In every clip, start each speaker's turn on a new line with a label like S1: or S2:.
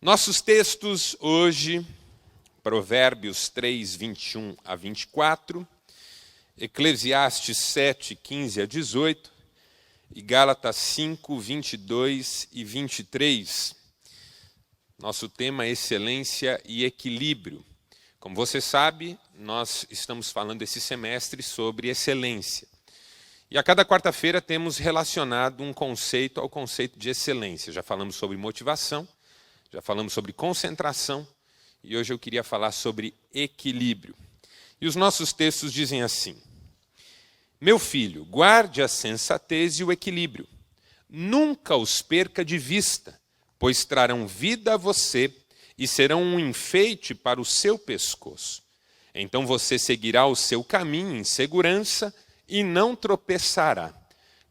S1: Nossos textos hoje, Provérbios 3, 21 a 24, Eclesiastes 7, 15 a 18 e Gálatas 5, 22 e 23. Nosso tema é excelência e equilíbrio. Como você sabe, nós estamos falando esse semestre sobre excelência. E a cada quarta-feira temos relacionado um conceito ao conceito de excelência. Já falamos sobre motivação, já falamos sobre concentração e hoje eu queria falar sobre equilíbrio. E os nossos textos dizem assim: Meu filho, guarde a sensatez e o equilíbrio. Nunca os perca de vista, pois trarão vida a você e serão um enfeite para o seu pescoço. Então você seguirá o seu caminho em segurança e não tropeçará.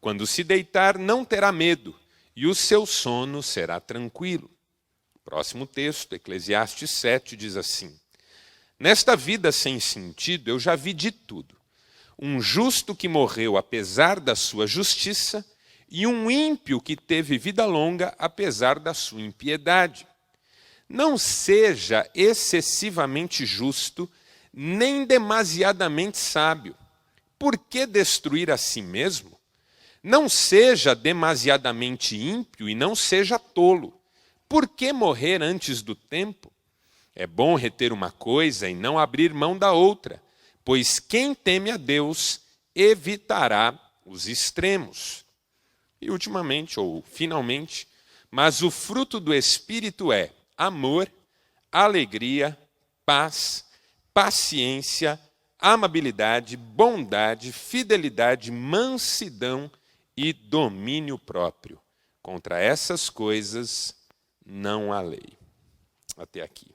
S1: Quando se deitar, não terá medo, e o seu sono será tranquilo. Próximo texto, Eclesiastes 7, diz assim: Nesta vida sem sentido eu já vi de tudo. Um justo que morreu apesar da sua justiça e um ímpio que teve vida longa apesar da sua impiedade. Não seja excessivamente justo, nem demasiadamente sábio. Por que destruir a si mesmo? Não seja demasiadamente ímpio e não seja tolo. Por que morrer antes do tempo? É bom reter uma coisa e não abrir mão da outra, pois quem teme a Deus evitará os extremos. E ultimamente, ou finalmente, mas o fruto do Espírito é amor, alegria, paz, paciência, amabilidade, bondade, fidelidade, mansidão e domínio próprio. Contra essas coisas não há lei. Até aqui.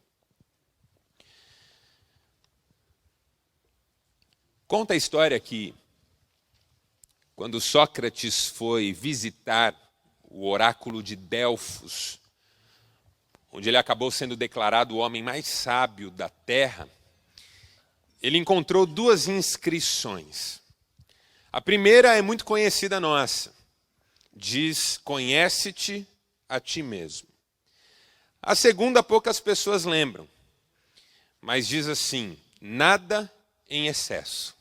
S1: Conta a história que, quando Sócrates foi visitar o oráculo de Delfos, onde ele acabou sendo declarado o homem mais sábio da terra, ele encontrou duas inscrições. A primeira é muito conhecida nossa. Diz: conhece-te a ti mesmo. A segunda, poucas pessoas lembram, mas diz assim: nada em excesso.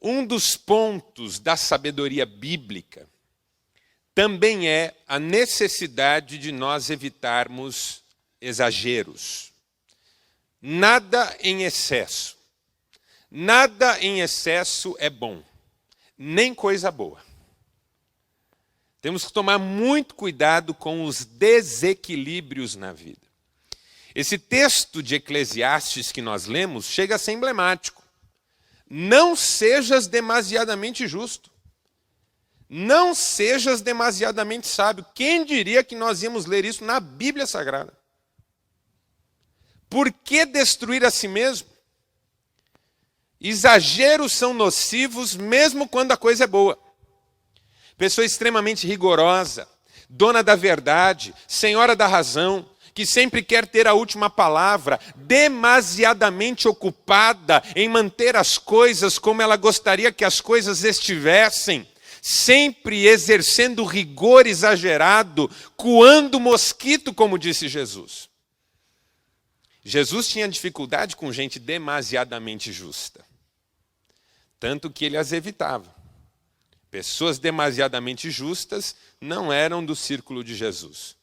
S1: Um dos pontos da sabedoria bíblica também é a necessidade de nós evitarmos exageros. Nada em excesso. Nada em excesso é bom, nem coisa boa. Temos que tomar muito cuidado com os desequilíbrios na vida. Esse texto de Eclesiastes que nós lemos chega a ser emblemático. Não sejas demasiadamente justo. Não sejas demasiadamente sábio. Quem diria que nós íamos ler isso na Bíblia Sagrada? Por que destruir a si mesmo? Exageros são nocivos mesmo quando a coisa é boa. Pessoa extremamente rigorosa, dona da verdade, senhora da razão, que sempre quer ter a última palavra, demasiadamente ocupada em manter as coisas como ela gostaria que as coisas estivessem, sempre exercendo rigor exagerado, coando mosquito, como disse Jesus. Jesus tinha dificuldade com gente demasiadamente justa, tanto que ele as evitava. Pessoas demasiadamente justas não eram do círculo de Jesus.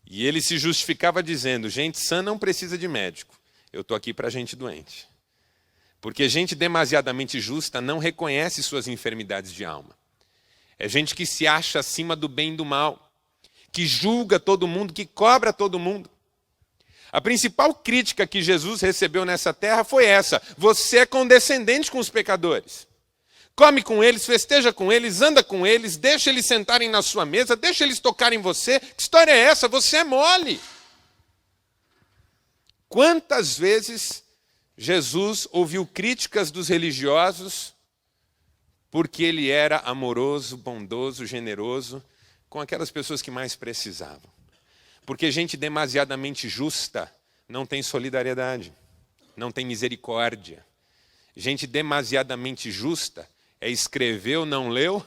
S1: E ele se justificava dizendo: gente sã não precisa de médico, eu estou aqui para gente doente. Porque gente demasiadamente justa não reconhece suas enfermidades de alma. É gente que se acha acima do bem e do mal, que julga todo mundo, que cobra todo mundo. A principal crítica que Jesus recebeu nessa terra foi essa: você é condescendente com os pecadores. Come com eles, festeja com eles, anda com eles, deixa eles sentarem na sua mesa, deixa eles tocarem em você. Que história é essa? Você é mole. Quantas vezes Jesus ouviu críticas dos religiosos porque ele era amoroso, bondoso, generoso com aquelas pessoas que mais precisavam? Porque gente demasiadamente justa não tem solidariedade, não tem misericórdia. Gente demasiadamente justa escreveu, não leu,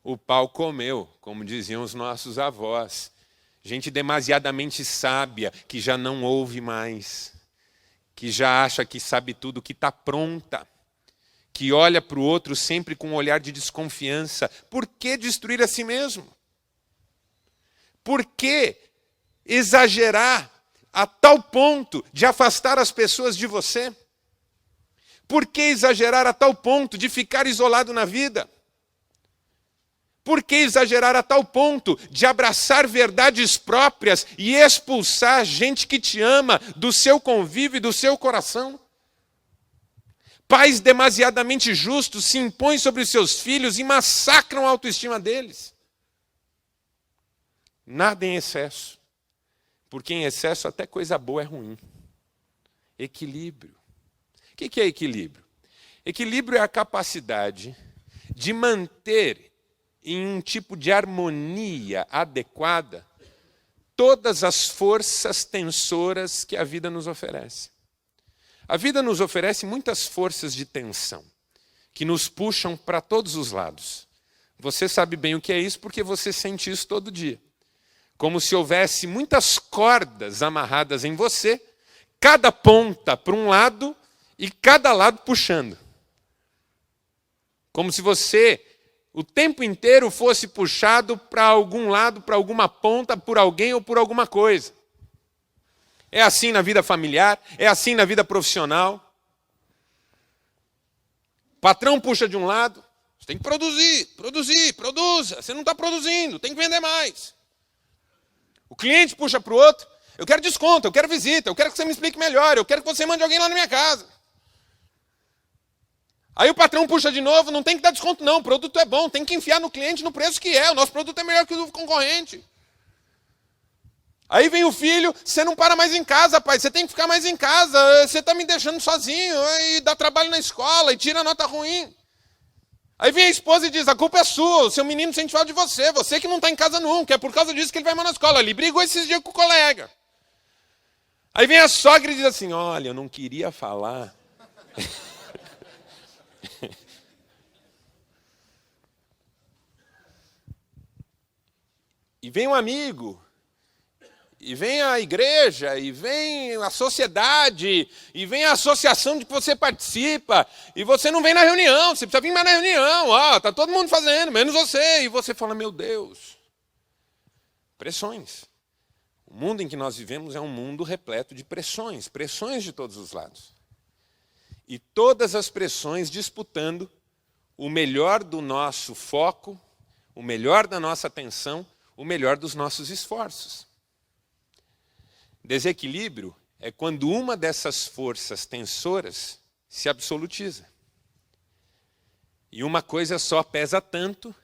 S1: o pau comeu, como diziam os nossos avós. Gente demasiadamente sábia, que já não ouve mais, que já acha que sabe tudo, que está pronta, que olha para o outro sempre com um olhar de desconfiança. Por que destruir a si mesmo? Por que exagerar a tal ponto de afastar as pessoas de você? Por que exagerar a tal ponto de ficar isolado na vida? Por que exagerar a tal ponto de abraçar verdades próprias e expulsar gente que te ama do seu convívio e do seu coração? Pais demasiadamente justos se impõem sobre os seus filhos e massacram a autoestima deles. Nada em excesso, porque em excesso até coisa boa é ruim. Equilíbrio. O que é equilíbrio? Equilíbrio é a capacidade de manter em um tipo de harmonia adequada todas as forças tensoras que a vida nos oferece. A vida nos oferece muitas forças de tensão, que nos puxam para todos os lados. Você sabe bem o que é isso porque você sente isso todo dia. Como se houvesse muitas cordas amarradas em você, cada ponta para um lado e cada lado puxando. Como se você o tempo inteiro fosse puxado para algum lado, para alguma ponta, por alguém ou por alguma coisa. É assim na vida familiar, é assim na vida profissional. O patrão puxa de um lado, você tem que produza. Você não está produzindo, tem que vender mais. O cliente puxa para o outro, eu quero desconto, eu quero visita, eu quero que você me explique melhor, eu quero que você mande alguém lá na minha casa. Aí o patrão puxa de novo, não tem que dar desconto não, o produto é bom, tem que enfiar no cliente no preço que é, o nosso produto é melhor que o do concorrente. Aí vem o filho, você não para mais em casa, pai, você tem que ficar mais em casa, você está me deixando sozinho, e dá trabalho na escola, e tira nota ruim. Aí vem a esposa e diz, a culpa é sua, o seu menino sente falta de você que não está em casa nunca, é por causa disso que ele vai mal na escola, ele brigou esses dias com o colega. Aí vem a sogra e diz assim, olha, eu não queria falar... E vem um amigo, e vem a igreja, e vem a sociedade, e vem a associação de que você participa, e você não vem na reunião, você precisa vir mais na reunião, está todo mundo fazendo, menos você. E você fala, meu Deus, pressões. O mundo em que nós vivemos é um mundo repleto de pressões, pressões de todos os lados. E todas as pressões disputando o melhor do nosso foco, o melhor da nossa atenção, o melhor dos nossos esforços. Desequilíbrio é quando uma dessas forças tensoras se absolutiza. E uma coisa só pesa tanto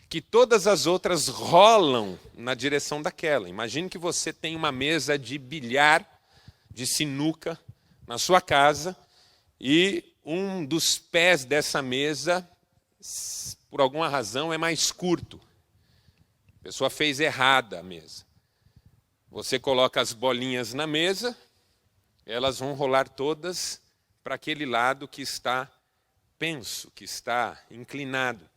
S1: que todas as outras rolam na direção daquela. Imagine que você tem uma mesa de bilhar, de sinuca, na sua casa, e um dos pés dessa mesa, por alguma razão, é mais curto. A pessoa fez errada a mesa. Você coloca as bolinhas na mesa, elas vão rolar todas para aquele lado que está penso, que está inclinado.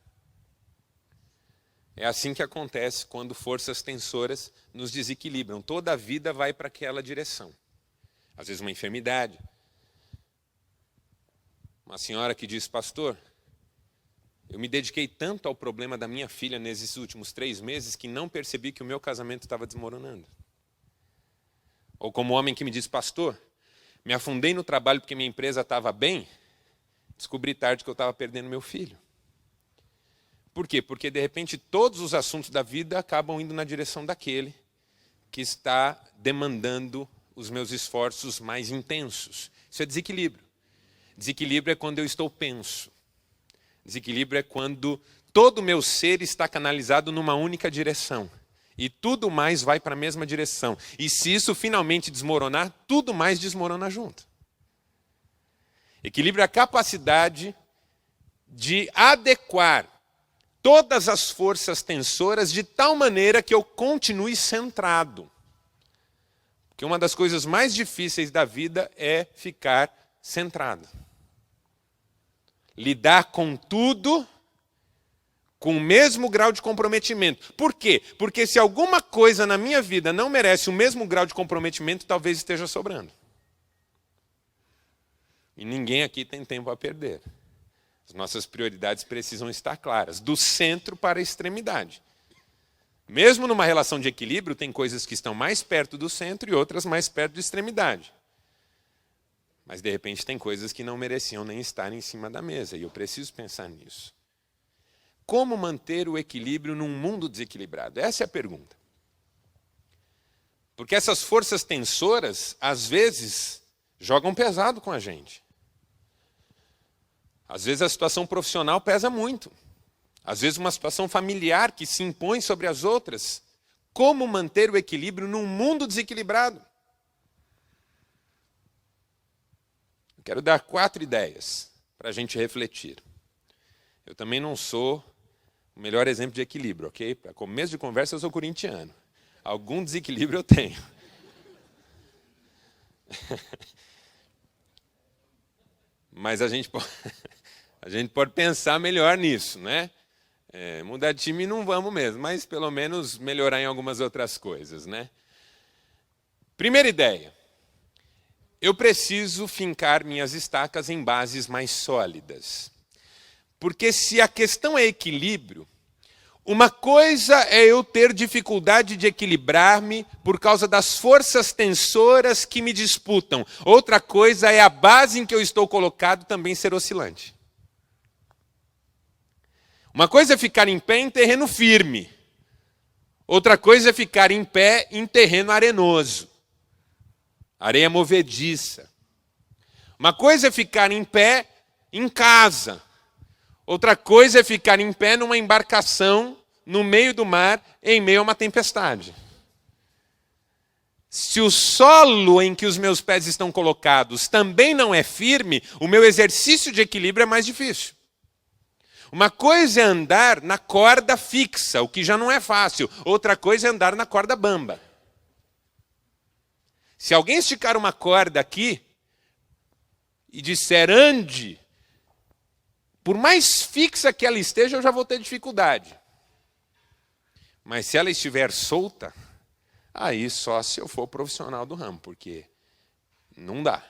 S1: É assim que acontece quando forças tensoras nos desequilibram. Toda a vida vai para aquela direção. Às vezes uma enfermidade. Uma senhora que diz, pastor, eu me dediquei tanto ao problema da minha filha nesses últimos 3 meses que não percebi que o meu casamento estava desmoronando. Ou como homem que me diz, pastor, me afundei no trabalho porque minha empresa estava bem, descobri tarde que eu estava perdendo meu filho. Por quê? Porque, de repente, todos os assuntos da vida acabam indo na direção daquele que está demandando os meus esforços mais intensos. Isso é desequilíbrio. Desequilíbrio é quando eu estou penso. Desequilíbrio é quando todo o meu ser está canalizado numa única direção. E tudo mais vai para a mesma direção. E se isso finalmente desmoronar, tudo mais desmorona junto. Equilíbrio é a capacidade de adequar todas as forças tensoras de tal maneira que eu continue centrado. Porque uma das coisas mais difíceis da vida é ficar centrado. Lidar com tudo com o mesmo grau de comprometimento. Por quê? Porque se alguma coisa na minha vida não merece o mesmo grau de comprometimento, talvez esteja sobrando. E ninguém aqui tem tempo a perder. As nossas prioridades precisam estar claras, do centro para a extremidade. Mesmo numa relação de equilíbrio, tem coisas que estão mais perto do centro e outras mais perto da extremidade. Mas, de repente, tem coisas que não mereciam nem estar em cima da mesa, e eu preciso pensar nisso. Como manter o equilíbrio num mundo desequilibrado? Essa é a pergunta. Porque essas forças tensoras, às vezes, jogam pesado com a gente. Às vezes a situação profissional pesa muito. Às vezes uma situação familiar que se impõe sobre as outras. Como manter o equilíbrio num mundo desequilibrado? Eu quero dar 4 ideias para a gente refletir. Eu também não sou o melhor exemplo de equilíbrio, ok? Para começo de conversa eu sou corintiano. Algum desequilíbrio eu tenho. Mas a gente pode pensar melhor nisso, né? Mudar de time não vamos mesmo, mas pelo menos melhorar em algumas outras coisas, né? Primeira ideia. Eu preciso fincar minhas estacas em bases mais sólidas. Porque se a questão é equilíbrio, uma coisa é eu ter dificuldade de equilibrar-me por causa das forças tensoras que me disputam. Outra coisa é a base em que eu estou colocado também ser oscilante. Uma coisa é ficar em pé em terreno firme. Outra coisa é ficar em pé em terreno arenoso. Areia movediça. Uma coisa é ficar em pé em casa. Outra coisa é ficar em pé numa embarcação no meio do mar, em meio a uma tempestade. Se o solo em que os meus pés estão colocados também não é firme, o meu exercício de equilíbrio é mais difícil. Uma coisa é andar na corda fixa, o que já não é fácil. Outra coisa é andar na corda bamba. Se alguém esticar uma corda aqui e disser ande, por mais fixa que ela esteja, eu já vou ter dificuldade. Mas se ela estiver solta, aí só se eu for profissional do ramo, porque não dá.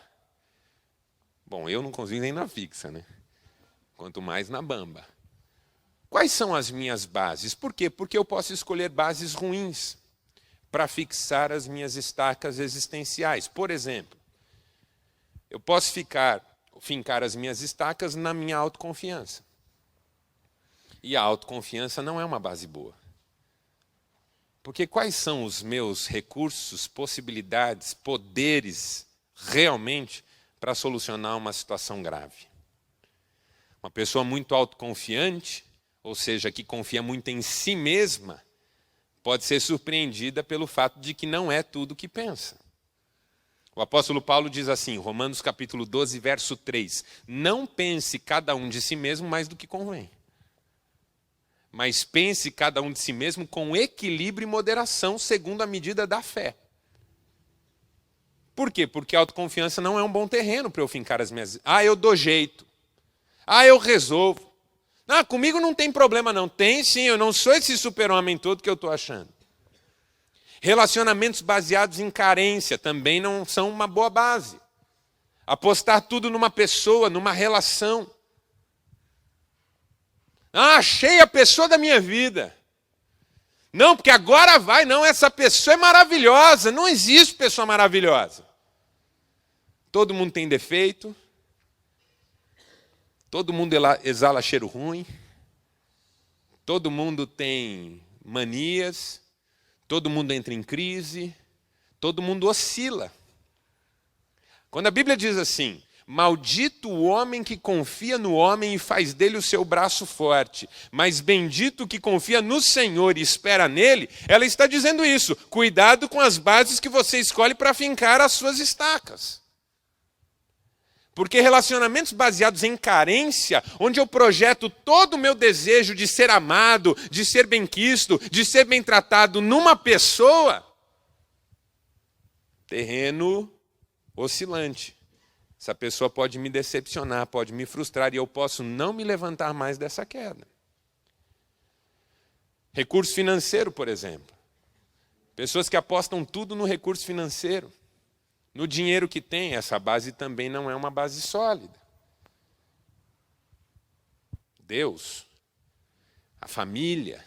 S1: Bom, eu não consigo nem na fixa, né? Quanto mais na bamba. Quais são as minhas bases? Por quê? Porque eu posso escolher bases ruins para fixar as minhas estacas existenciais. Por exemplo, eu posso fincar as minhas estacas na minha autoconfiança. E a autoconfiança não é uma base boa. Porque quais são os meus recursos, possibilidades, poderes, realmente, para solucionar uma situação grave? Uma pessoa muito autoconfiante, ou seja, que confia muito em si mesma, pode ser surpreendida pelo fato de que não é tudo o que pensa. O apóstolo Paulo diz assim, Romanos capítulo 12, verso 3, não pense cada um de si mesmo mais do que convém. Mas pense cada um de si mesmo com equilíbrio e moderação, segundo a medida da fé. Por quê? Porque a autoconfiança não é um bom terreno para eu fincar as minhas... eu dou jeito. Eu resolvo. Comigo não tem problema não. Tem sim, eu não sou esse super-homem todo que eu estou achando. Relacionamentos baseados em carência também não são uma boa base. Apostar tudo numa pessoa, numa relação. Achei a pessoa da minha vida. Não, porque agora vai. Não, essa pessoa é maravilhosa. Não existe pessoa maravilhosa. Todo mundo tem defeito. Todo mundo exala cheiro ruim. Todo mundo tem manias. Todo mundo entra em crise. Todo mundo oscila. Quando a Bíblia diz assim, maldito o homem que confia no homem e faz dele o seu braço forte, mas bendito o que confia no Senhor e espera nele, ela está dizendo isso. Cuidado com as bases que você escolhe para fincar as suas estacas. Porque relacionamentos baseados em carência, onde eu projeto todo o meu desejo de ser amado, de ser benquisto, de ser bem tratado numa pessoa, terreno oscilante. Essa pessoa pode me decepcionar, pode me frustrar e eu posso não me levantar mais dessa queda. Recurso financeiro, por exemplo. Pessoas que apostam tudo no recurso financeiro. No dinheiro que tem, essa base também não é uma base sólida. Deus, a família,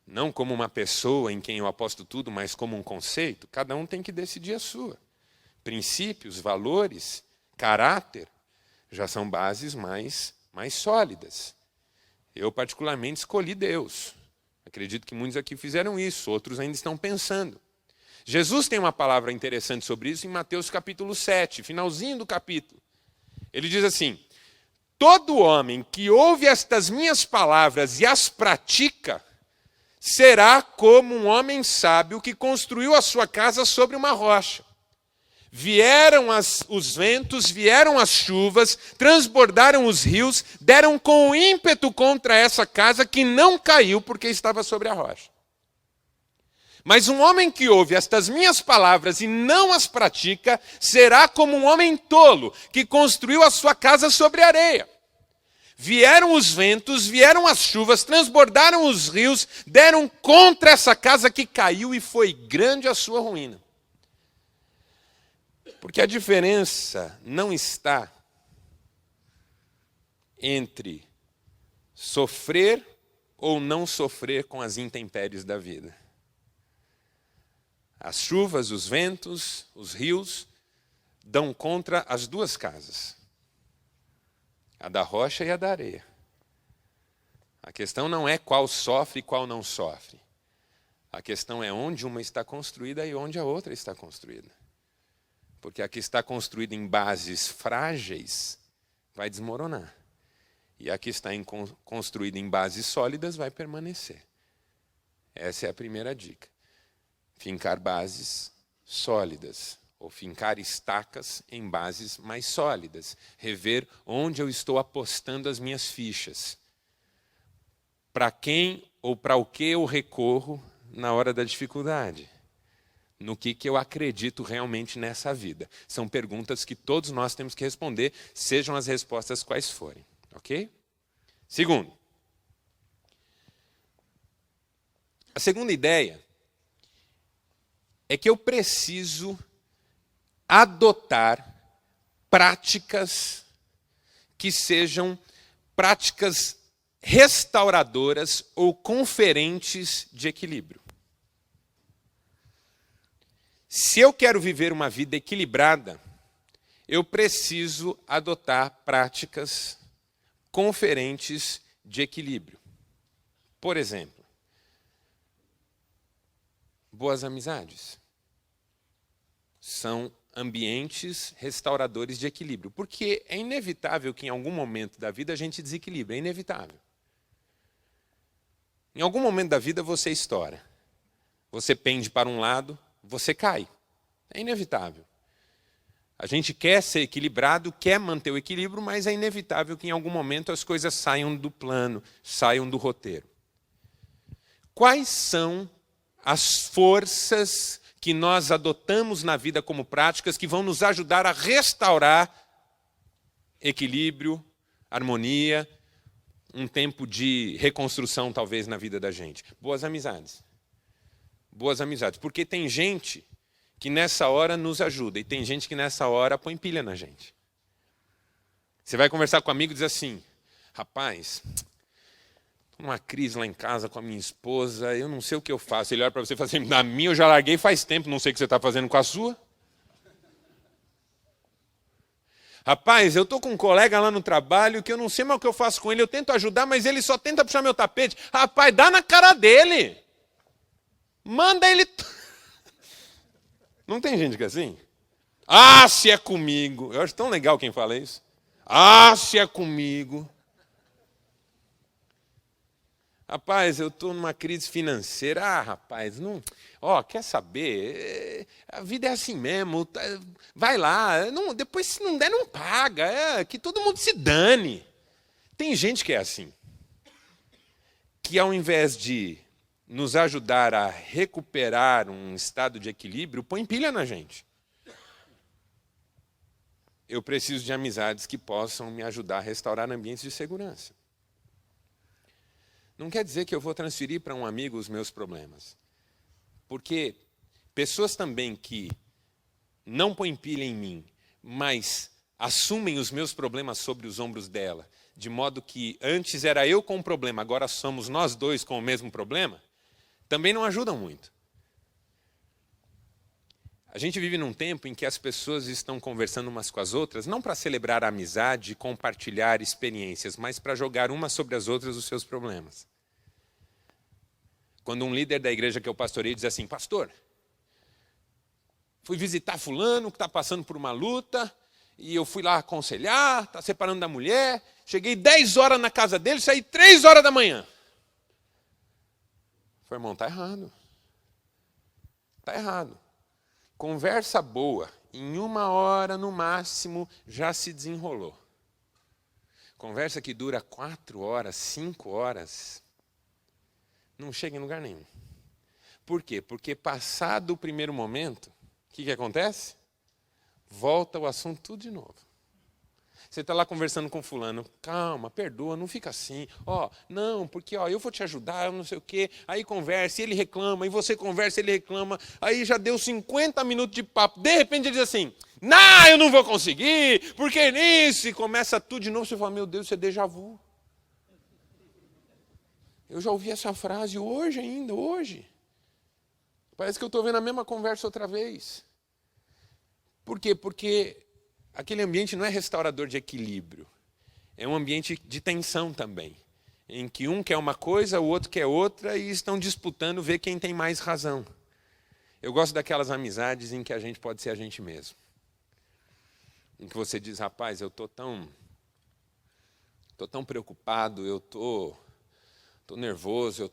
S1: não como uma pessoa em quem eu aposto tudo, mas como um conceito, cada um tem que decidir a sua. Princípios, valores, caráter, já são bases mais sólidas. Eu, particularmente, escolhi Deus. Acredito que muitos aqui fizeram isso, outros ainda estão pensando. Jesus tem uma palavra interessante sobre isso em Mateus capítulo 7, finalzinho do capítulo. Ele diz assim: todo homem que ouve estas minhas palavras e as pratica, será como um homem sábio que construiu a sua casa sobre uma rocha. Vieram os ventos, vieram as chuvas, transbordaram os rios, deram com ímpeto contra essa casa que não caiu porque estava sobre a rocha. Mas um homem que ouve estas minhas palavras e não as pratica, será como um homem tolo que construiu a sua casa sobre areia. Vieram os ventos, vieram as chuvas, transbordaram os rios, deram contra essa casa que caiu e foi grande a sua ruína. Porque a diferença não está entre sofrer ou não sofrer com as intempéries da vida. As chuvas, os ventos, os rios dão contra as duas casas. A da rocha e a da areia. A questão não é qual sofre e qual não sofre. A questão é onde uma está construída e onde a outra está construída. Porque a que está construída em bases frágeis vai desmoronar. E a que está construída em bases sólidas vai permanecer. Essa é a primeira dica. Fincar bases sólidas, ou fincar estacas em bases mais sólidas. Rever onde eu estou apostando as minhas fichas. Para quem ou para o que eu recorro na hora da dificuldade. No que eu acredito realmente nessa vida. São perguntas que todos nós temos que responder, sejam as respostas quais forem. Ok? Segundo. A segunda ideia é que eu preciso adotar práticas que sejam práticas restauradoras ou conferentes de equilíbrio. Se eu quero viver uma vida equilibrada, eu preciso adotar práticas conferentes de equilíbrio. Por exemplo, boas amizades são ambientes restauradores de equilíbrio, porque é inevitável que em algum momento da vida a gente desequilibre, é inevitável. Em algum momento da vida você estoura, você pende para um lado, você cai. É inevitável. A gente quer ser equilibrado, quer manter o equilíbrio, mas é inevitável que em algum momento as coisas saiam do plano, saiam do roteiro. Quais são as forças que nós adotamos na vida como práticas que vão nos ajudar a restaurar equilíbrio, harmonia, um tempo de reconstrução talvez na vida da gente? Boas amizades. Boas amizades. Porque tem gente que nessa hora nos ajuda e tem gente que nessa hora põe pilha na gente. Você vai conversar com um amigo e diz assim: rapaz, estou numa crise lá em casa com a minha esposa, eu não sei o que eu faço. Ele olha para você e fala assim: na minha eu já larguei faz tempo, não sei o que você está fazendo com a sua. Rapaz, eu estou com um colega lá no trabalho que eu não sei mais o que eu faço com ele, eu tento ajudar, mas ele só tenta puxar meu tapete. Rapaz, dá na cara dele. Manda ele... Não tem gente que é assim? Ah, se é comigo. Eu acho tão legal quem fala isso. Ah, se é comigo. Rapaz, eu estou numa crise financeira. Ah, rapaz, não... quer saber? A vida é assim mesmo. Vai lá. Não, depois, se não der, não paga. Que todo mundo se dane. Tem gente que é assim. Que ao invés de nos ajudar a recuperar um estado de equilíbrio, põe pilha na gente. Eu preciso de amizades que possam me ajudar a restaurar ambientes de segurança. não quer dizer que eu vou transferir para um amigo os meus problemas. Porque pessoas também que não põem pilha em mim, mas assumem os meus problemas sobre os ombros dela, de modo que antes era eu com o problema, agora somos nós dois com o mesmo problema, também não ajudam muito. A gente vive num tempo em que as pessoas estão conversando umas com as outras, não para celebrar a amizade e compartilhar experiências, mas para jogar umas sobre as outras os seus problemas. Quando um líder da igreja que eu pastorei diz assim, pastor, fui visitar fulano que está passando por uma luta, e eu fui lá aconselhar, está separando da mulher, cheguei 10 horas na casa dele, saí 3 horas da manhã. Falei, irmão, está errado. Está errado. Conversa boa, em 1 hora no máximo, já se desenrolou. Conversa que dura 4 horas, 5 horas, não chega em lugar nenhum. Por quê? Porque passado o primeiro momento, o que acontece? Volta o assunto tudo de novo. Você está lá conversando com fulano, calma, perdoa, não fica assim. Não, porque eu vou te ajudar, eu não sei o quê. Aí conversa, e ele reclama, e você conversa, ele reclama. Aí já deu 50 minutos de papo. De repente ele diz assim, não, eu não vou conseguir, porque nisso. E começa tudo de novo, você fala, meu Deus, isso é déjà vu. Eu já ouvi essa frase hoje ainda, hoje. Parece que eu estou vendo a mesma conversa outra vez. Por quê? Porque aquele ambiente não é restaurador de equilíbrio. É um ambiente de tensão também, em que um quer uma coisa, o outro quer outra, e estão disputando ver quem tem mais razão. Eu gosto daquelas amizades em que a gente pode ser a gente mesmo. Em que você diz, rapaz, eu estou tão preocupado, eu estou nervoso,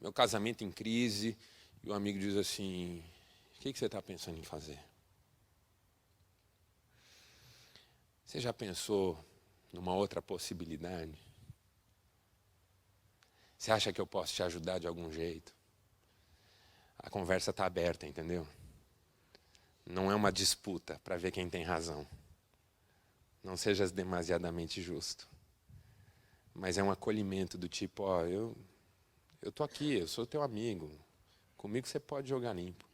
S1: meu casamento em crise, e o amigo diz assim, o que você está pensando em fazer? Você já pensou numa outra possibilidade? Você acha que eu posso te ajudar de algum jeito? A conversa está aberta, entendeu? Não é uma disputa para ver quem tem razão. Não sejas demasiadamente justo. Mas é um acolhimento do tipo, eu estou aqui, eu sou teu amigo. Comigo você pode jogar limpo.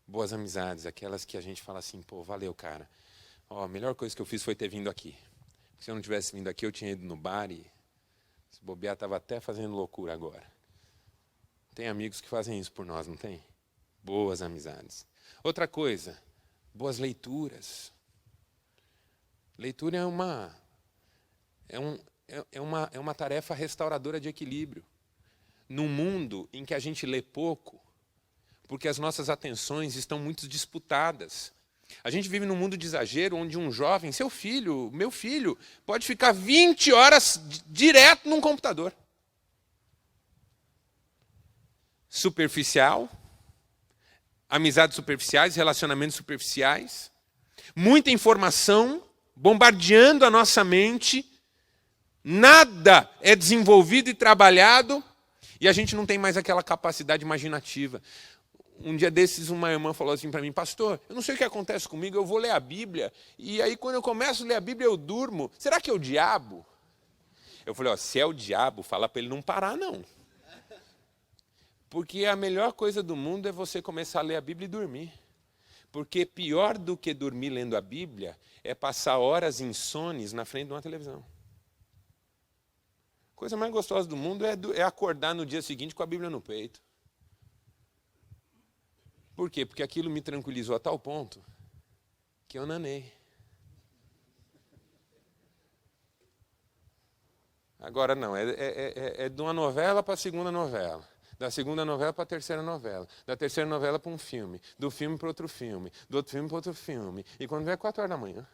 S1: Boas amizades, aquelas que a gente fala assim, valeu, cara. A melhor coisa que eu fiz foi ter vindo aqui. Se eu não tivesse vindo aqui, eu tinha ido no bar e se bobear, estava até fazendo loucura agora. Tem amigos que fazem isso por nós, não tem? Boas amizades. Outra coisa, boas leituras. Leitura é uma tarefa restauradora de equilíbrio. Num mundo em que a gente lê pouco, porque as nossas atenções estão muito disputadas. A gente vive num mundo de exagero, onde um jovem, seu filho, meu filho, pode ficar 20 horas direto num computador. Superficial, amizades superficiais, relacionamentos superficiais, muita informação bombardeando a nossa mente, nada é desenvolvido e trabalhado, e a gente não tem mais aquela capacidade imaginativa. Um dia desses, uma irmã falou assim para mim, pastor, eu não sei o que acontece comigo, eu vou ler a Bíblia, e aí quando eu começo a ler a Bíblia eu durmo. Será que é o diabo? Eu falei, se é o diabo, fala para ele não parar, não. Porque a melhor coisa do mundo é você começar a ler a Bíblia e dormir. Porque pior do que dormir lendo a Bíblia é passar horas insones na frente de uma televisão. A coisa mais gostosa do mundo é acordar no dia seguinte com a Bíblia no peito. Por quê? Porque aquilo me tranquilizou a tal ponto que eu nanei. Agora não, é de uma novela para a segunda novela. Da segunda novela para a terceira novela. Da terceira novela para um filme. Do filme para outro filme. Do outro filme para outro filme. E quando vier 4 horas da manhã.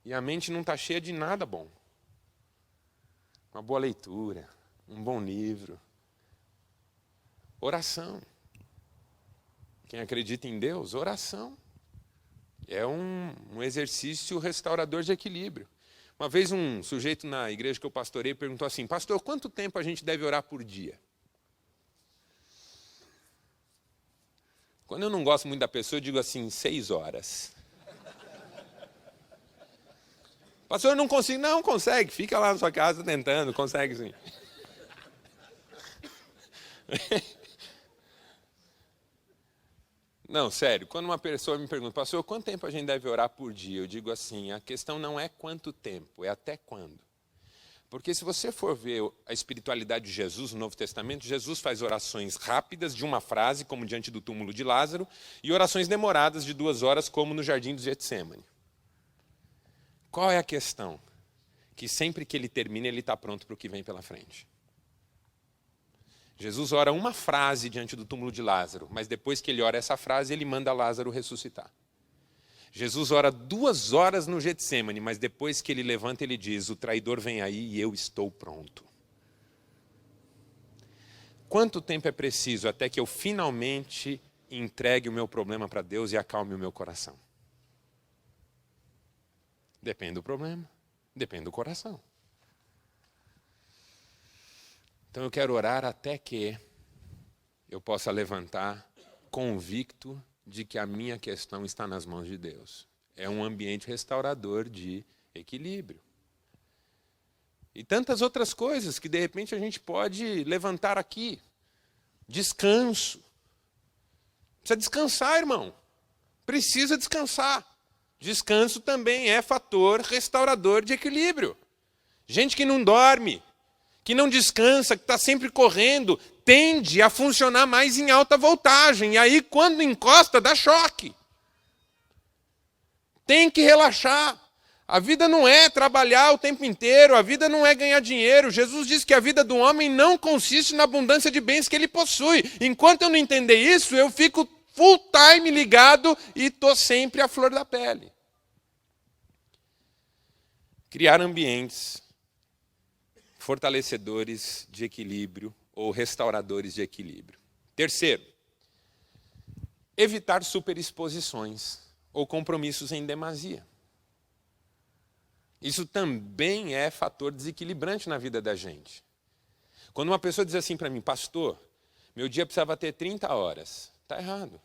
S1: E a mente não está cheia de nada bom. Uma boa leitura. Um bom livro. Oração. Quem acredita em Deus, oração. É um exercício restaurador de equilíbrio. Uma vez um sujeito na igreja que eu pastorei perguntou assim, pastor, quanto tempo a gente deve orar por dia? Quando eu não gosto muito da pessoa, eu digo assim, 6 horas. Pastor, eu não consigo. Não, consegue. Fica lá na sua casa tentando, consegue sim. Não, sério, quando uma pessoa me pergunta, pastor, quanto tempo a gente deve orar por dia? Eu digo assim, a questão não é quanto tempo, é até quando. Porque se você for ver a espiritualidade de Jesus no Novo Testamento, Jesus faz orações rápidas de uma frase, como diante do túmulo de Lázaro, e orações demoradas de 2 horas, como no jardim do Getsêmani. Qual é a questão? Que sempre que ele termina, ele está pronto para o que vem pela frente. Jesus ora uma frase diante do túmulo de Lázaro, mas depois que ele ora essa frase, ele manda Lázaro ressuscitar. Jesus ora 2 horas no Getsêmani, mas depois que ele levanta, ele diz, o traidor vem aí e eu estou pronto. Quanto tempo é preciso até que eu finalmente entregue o meu problema para Deus e acalme o meu coração? Depende do problema, depende do coração. Então eu quero orar até que eu possa levantar convicto de que a minha questão está nas mãos de Deus. É um ambiente restaurador de equilíbrio. E tantas outras coisas que de repente a gente pode levantar aqui. Descanso. Precisa descansar, irmão. Precisa descansar. Descanso também é fator restaurador de equilíbrio. Gente que não dorme, que não descansa, que está sempre correndo, tende a funcionar mais em alta voltagem. E aí, quando encosta, dá choque. Tem que relaxar. A vida não é trabalhar o tempo inteiro, a vida não é ganhar dinheiro. Jesus disse que a vida do homem não consiste na abundância de bens que ele possui. Enquanto eu não entender isso, eu fico full time ligado e estou sempre à flor da pele. Criar ambientes fortalecedores de equilíbrio ou restauradores de equilíbrio. Terceiro, evitar superexposições ou compromissos em demasia. Isso também é fator desequilibrante na vida da gente. Quando uma pessoa diz assim para mim, pastor, meu dia precisava ter 30 horas. Está errado.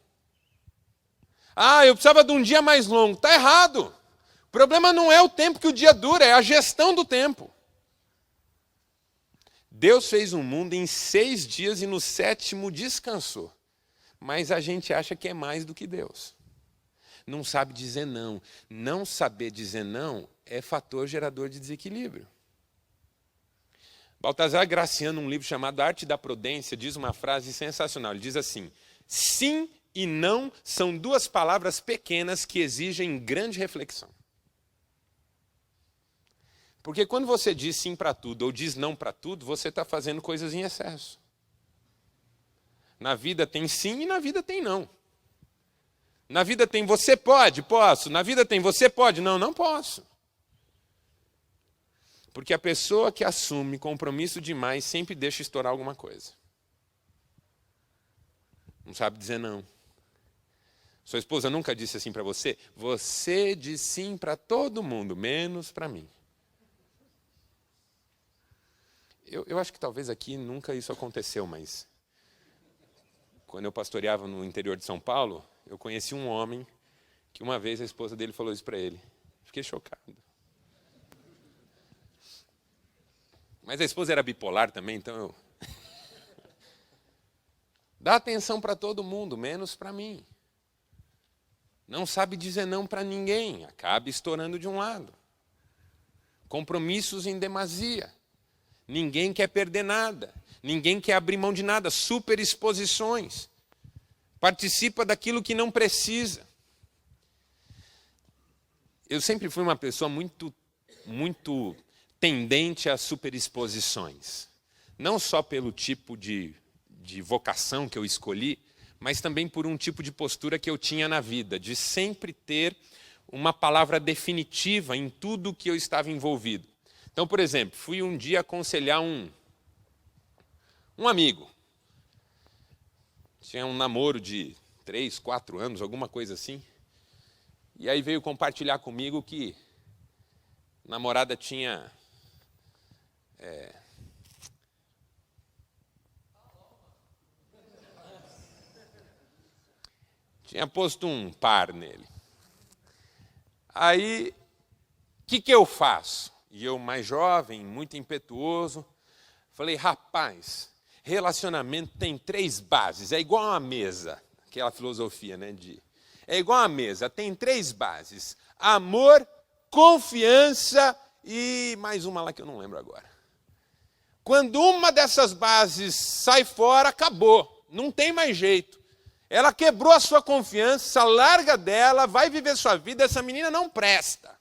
S1: Ah, eu precisava de um dia mais longo. Está errado. O problema não é o tempo que o dia dura, é a gestão do tempo. Deus fez o mundo em 6 dias e no 7º descansou. Mas a gente acha que é mais do que Deus. Não sabe dizer não. Não saber dizer não é fator gerador de desequilíbrio. Baltazar Graciano, num livro chamado Arte da Prudência, diz uma frase sensacional. Ele diz assim, sim e não são 2 palavras pequenas que exigem grande reflexão. Porque quando você diz sim para tudo ou diz não para tudo, você está fazendo coisas em excesso. Na vida tem sim e na vida tem não. Na vida tem você pode, posso. Na vida tem você pode, não, não posso. Porque a pessoa que assume compromisso demais sempre deixa estourar alguma coisa. Não sabe dizer não. Sua esposa nunca disse assim para você? Você diz sim para todo mundo, menos para mim. Eu acho que talvez aqui nunca isso aconteceu, mas quando eu pastoreava no interior de São Paulo, eu conheci um homem que uma vez a esposa dele falou isso para ele. Fiquei chocado. Mas a esposa era bipolar também, então eu... Dá atenção para todo mundo, menos para mim. Não sabe dizer não para ninguém, acaba estourando de um lado. Compromissos em demasia. Ninguém quer perder nada. Ninguém quer abrir mão de nada. Superexposições. Participa daquilo que não precisa. Eu sempre fui uma pessoa muito tendente a superexposições. Não só pelo tipo de vocação que eu escolhi, mas também por um tipo de postura que eu tinha na vida, de sempre ter uma palavra definitiva em tudo que eu estava envolvido. Então, por exemplo, fui um dia aconselhar um amigo. Tinha um namoro de 3, 4 anos, alguma coisa assim. E aí veio compartilhar comigo que a namorada tinha... tinha posto um par nele. Aí que eu faço? E eu, mais jovem, muito impetuoso, falei, rapaz, relacionamento tem 3 bases, é igual uma mesa, aquela filosofia, né? É igual uma mesa, tem 3 bases, amor, confiança e mais uma lá que eu não lembro agora. Quando uma dessas bases sai fora, acabou, não tem mais jeito. Ela quebrou a sua confiança, larga dela, vai viver sua vida, essa menina não presta.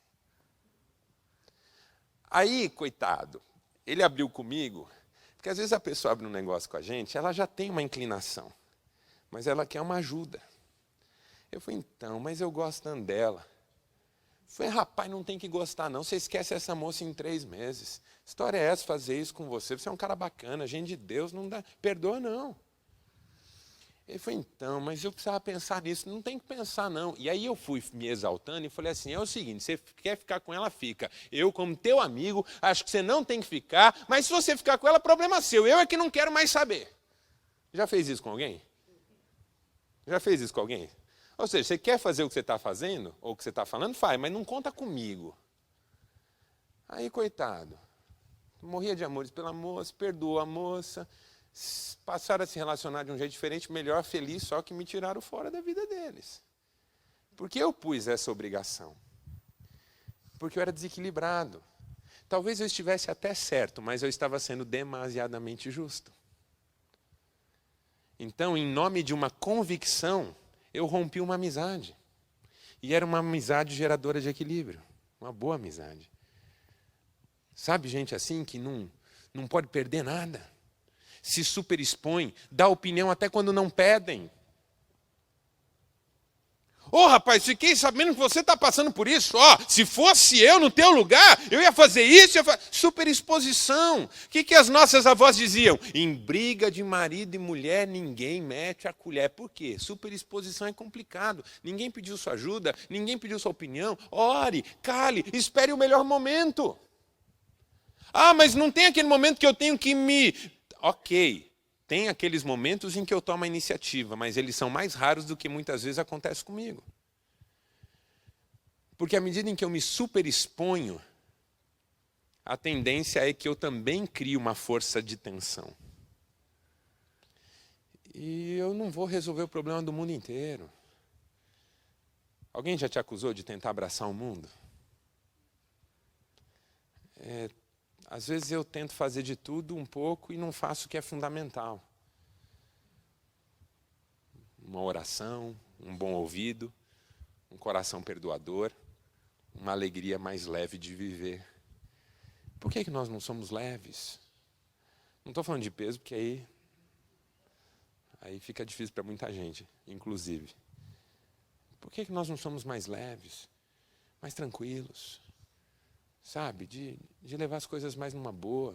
S1: Aí, coitado, ele abriu comigo, porque às vezes a pessoa abre um negócio com a gente, ela já tem uma inclinação, mas ela quer uma ajuda. Eu falei, então, mas eu gosto tanto dela. Eu falei, rapaz, não tem que gostar não, você esquece essa moça em 3 meses. História é essa, fazer isso com você? Você é um cara bacana, gente de Deus, não dá, perdoa não. Ele falou, então, mas eu precisava pensar nisso. Não tem que pensar, não. E aí eu fui me exaltando e falei assim, é o seguinte, você quer ficar com ela, fica. Eu, como teu amigo, acho que você não tem que ficar, mas se você ficar com ela, problema seu. Eu é que não quero mais saber. Já fez isso com alguém? Já fez isso com alguém? Ou seja, você quer fazer o que você está fazendo, ou o que você está falando, faz, mas não conta comigo. Aí, coitado, morria de amores pela moça, perdoou a moça, passaram a se relacionar de um jeito diferente, melhor, feliz, só que me tiraram fora da vida deles. Porque eu pus essa obrigação. Porque eu era desequilibrado. Talvez eu estivesse até certo, mas eu estava sendo demasiadamente justo. Então, em nome de uma convicção, eu rompi uma amizade. E era uma amizade geradora de equilíbrio. Uma boa amizade. Sabe gente assim que não pode perder nada? Se superexpõe, dá opinião até quando não pedem. Ô rapaz, fiquei sabendo que você está passando por isso. Se fosse eu no teu lugar, eu ia fazer isso. Superexposição. O que as nossas avós diziam? Em briga de marido e mulher, ninguém mete a colher. Por quê? Superexposição é complicado. Ninguém pediu sua ajuda, ninguém pediu sua opinião. Ore, cale, espere o melhor momento. Mas não tem aquele momento que eu tenho que me... Ok, tem aqueles momentos em que eu tomo a iniciativa, mas eles são mais raros do que muitas vezes acontece comigo. Porque à medida em que eu me superexponho, a tendência é que eu também crio uma força de tensão. E eu não vou resolver o problema do mundo inteiro. Alguém já te acusou de tentar abraçar o mundo? Às vezes eu tento fazer de tudo um pouco e não faço o que é fundamental. Uma oração, um bom ouvido, um coração perdoador, uma alegria mais leve de viver. Por que nós não somos leves? Não estou falando de peso, porque aí fica difícil para muita gente, inclusive. Por que nós não somos mais leves, mais tranquilos? Sabe, de levar as coisas mais numa boa.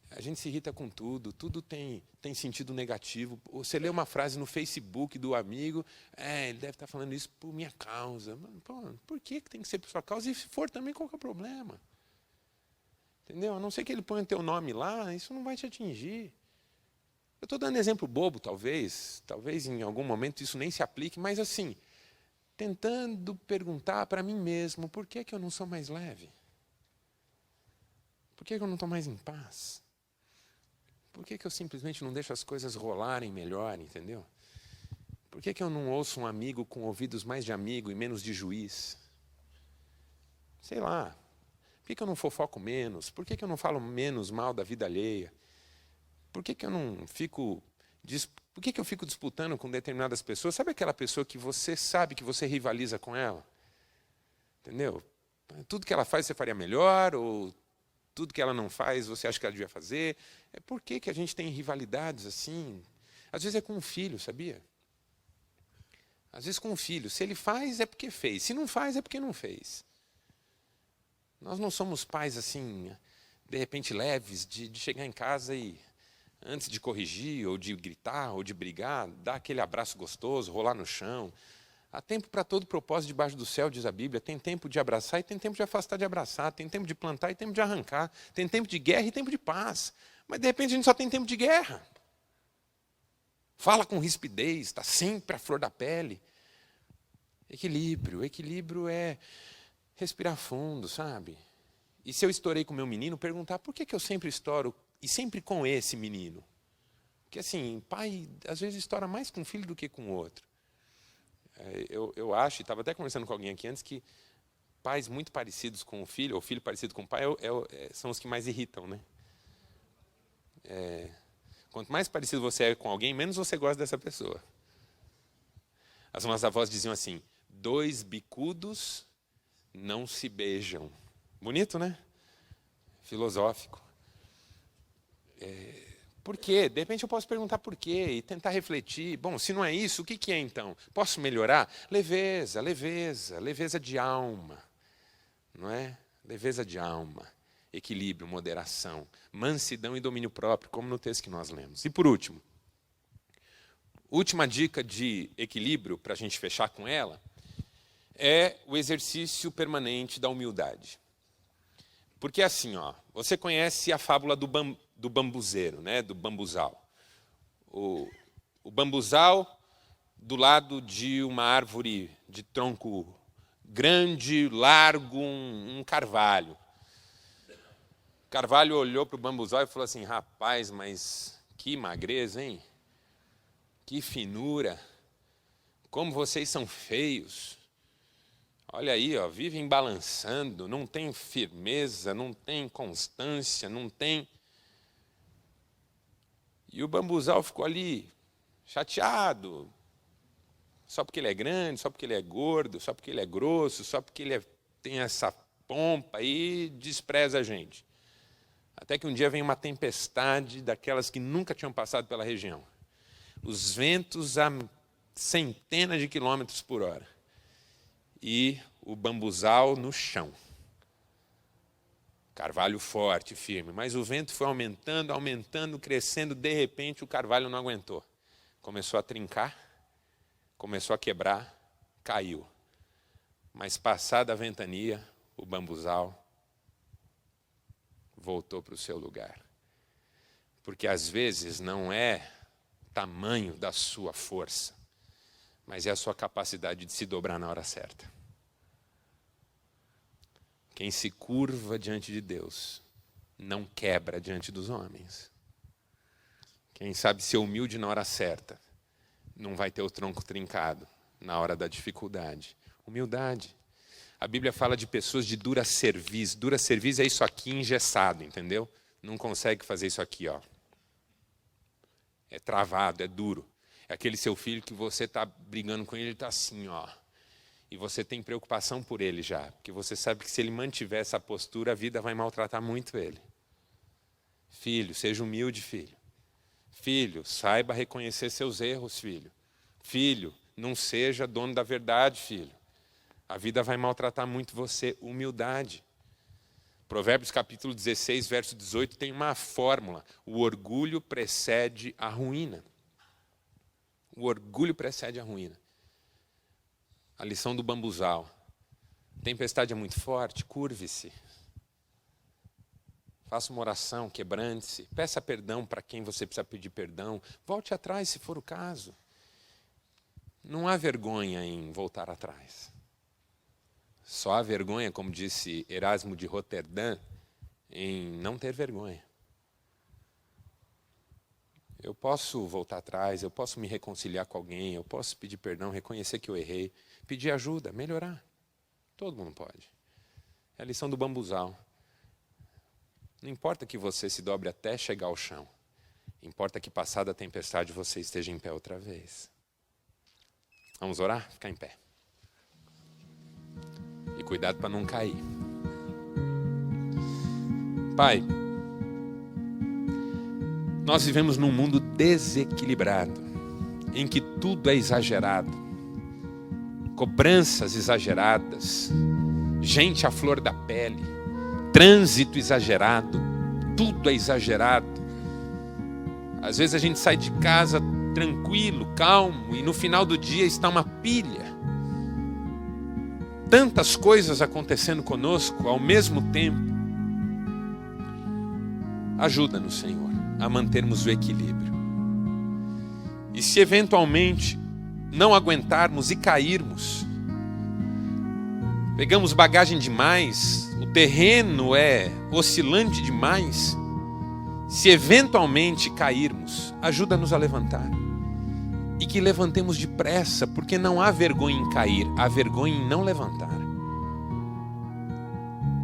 S1: A gente se irrita com tudo, tudo tem sentido negativo. Você lê uma frase no Facebook do amigo, ele deve estar falando isso por minha causa. Pô, por que tem que ser por sua causa? E se for também, qual que é o problema? Entendeu? A não ser que ele ponha o teu nome lá, isso não vai te atingir. Eu estou dando exemplo bobo, talvez em algum momento isso nem se aplique, mas assim... tentando perguntar para mim mesmo, por que eu não sou mais leve? Por que eu não estou mais em paz? Por que eu simplesmente não deixo as coisas rolarem melhor, entendeu? Por que eu não ouço um amigo com ouvidos mais de amigo e menos de juiz? Sei lá. Por que eu não fofoco menos? Por que eu não falo menos mal da vida alheia? Por que eu não fico... Por que eu fico disputando com determinadas pessoas? Sabe aquela pessoa que você sabe que você rivaliza com ela? Entendeu? Tudo que ela faz você faria melhor, ou tudo que ela não faz você acha que ela devia fazer. Por que a gente tem rivalidades assim? Às vezes é com um filho, sabia? Às vezes com um filho. Se ele faz é porque fez. Se não faz é porque não fez. Nós não somos pais assim, de repente leves, de chegar em casa e... antes de corrigir, ou de gritar, ou de brigar, dar aquele abraço gostoso, rolar no chão. Há tempo para todo propósito debaixo do céu, diz a Bíblia. Tem tempo de abraçar e tem tempo de afastar de abraçar. Tem tempo de plantar e tempo de arrancar. Tem tempo de guerra e tempo de paz. Mas, de repente, a gente só tem tempo de guerra. Fala com rispidez, está sempre à flor da pele. Equilíbrio. Equilíbrio é respirar fundo, sabe? E se eu estourei com meu menino, perguntar por que eu sempre estouro e sempre com esse menino? Porque assim, pai às vezes estoura mais com um filho do que com o outro. Eu acho, e estava até conversando com alguém aqui antes, que pais muito parecidos com o filho, ou filho parecido com o pai, são os que mais irritam, né? Quanto mais parecido você é com alguém, menos você gosta dessa pessoa. As nossas avós diziam assim: 2 bicudos não se beijam. Bonito, né? Filosófico. Por quê? De repente eu posso perguntar por quê e tentar refletir. Bom, se não é isso, o que é então? Posso melhorar? Leveza, leveza, leveza de alma. Não é? Leveza de alma, equilíbrio, moderação, mansidão e domínio próprio, como no texto que nós lemos. E por último, última dica de equilíbrio, para a gente fechar com ela, é o exercício permanente da humildade. Porque assim, você conhece a fábula do bambuzeiro, né? Do bambuzal. O bambuzal do lado de uma árvore de tronco grande, largo, um carvalho. O carvalho olhou para o bambuzal e falou assim: rapaz, mas que magreza, hein? Que finura. Como vocês são feios. Olha aí, vivem balançando, não tem firmeza, não tem constância, não tem... E o bambuzal ficou ali, chateado, só porque ele é grande, só porque ele é gordo, só porque ele é grosso, só porque ele tem essa pompa e despreza a gente. Até que um dia vem uma tempestade daquelas que nunca tinham passado pela região. Os ventos a centenas de quilômetros por hora. E o bambuzal no chão. Carvalho forte, firme. Mas o vento foi aumentando, aumentando, crescendo. De repente, o carvalho não aguentou. Começou a trincar, começou a quebrar, caiu. Mas passada a ventania, o bambuzal voltou para o seu lugar. Porque às vezes não é tamanho da sua força, mas é a sua capacidade de se dobrar na hora certa. Quem se curva diante de Deus não quebra diante dos homens. Quem sabe ser humilde na hora certa não vai ter o tronco trincado na hora da dificuldade. Humildade. A Bíblia fala de pessoas de dura cerviz. Dura cerviz é isso aqui engessado, entendeu? Não consegue fazer isso aqui, É travado, é duro. É aquele seu filho que você está brigando com ele, ele está assim, E você tem preocupação por ele já. Porque você sabe que se ele mantiver essa postura, a vida vai maltratar muito ele. Filho, seja humilde, filho. Filho, saiba reconhecer seus erros, filho. Filho, não seja dono da verdade, filho. A vida vai maltratar muito você. Humildade. Provérbios capítulo 16, verso 18, tem uma fórmula. O orgulho precede a ruína. O orgulho precede a ruína. A lição do bambuzal. Tempestade é muito forte, curve-se. Faça uma oração, quebrante-se. Peça perdão para quem você precisa pedir perdão. Volte atrás, se for o caso. Não há vergonha em voltar atrás. Só há vergonha, como disse Erasmo de Roterdã, em não ter vergonha. Eu posso voltar atrás, eu posso me reconciliar com alguém, eu posso pedir perdão, reconhecer que eu errei, pedir ajuda, melhorar. Todo mundo pode. É a lição do bambuzal. Não importa que você se dobre até chegar ao chão. Importa que, passada a tempestade, você esteja em pé outra vez. Vamos orar? Ficar em pé. E cuidado para não cair. Pai, nós vivemos num mundo desequilibrado, em que tudo é exagerado. Cobranças exageradas, gente à flor da pele, trânsito exagerado, tudo é exagerado. Às vezes a gente sai de casa tranquilo, calmo, e no final do dia está uma pilha. Tantas coisas acontecendo conosco ao mesmo tempo. Ajuda-nos, Senhor, a mantermos o equilíbrio. E se eventualmente não aguentarmos e cairmos, pegamos bagagem demais, o terreno é oscilante demais. Se eventualmente cairmos, ajuda-nos a levantar. E que levantemos depressa, porque não há vergonha em cair, há vergonha em não levantar.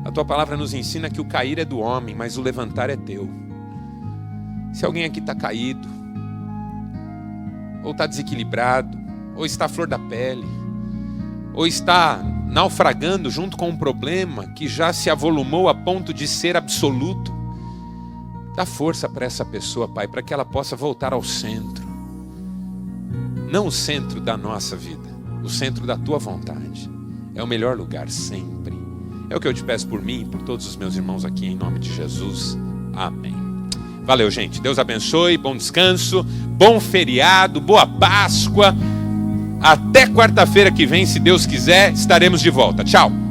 S1: A tua palavra nos ensina que o cair é do homem, mas o levantar é teu. Se alguém aqui está caído, ou está desequilibrado, ou está à flor da pele, ou está naufragando junto com um problema que já se avolumou a ponto de ser absoluto, dá força para essa pessoa, Pai, para que ela possa voltar ao centro. Não o centro da nossa vida, o centro da tua vontade. É o melhor lugar sempre. É o que eu te peço por mim e por todos os meus irmãos aqui, em nome de Jesus. Amém. Valeu, gente. Deus abençoe, bom descanso, bom feriado, boa Páscoa. Até quarta-feira que vem, se Deus quiser, estaremos de volta. Tchau.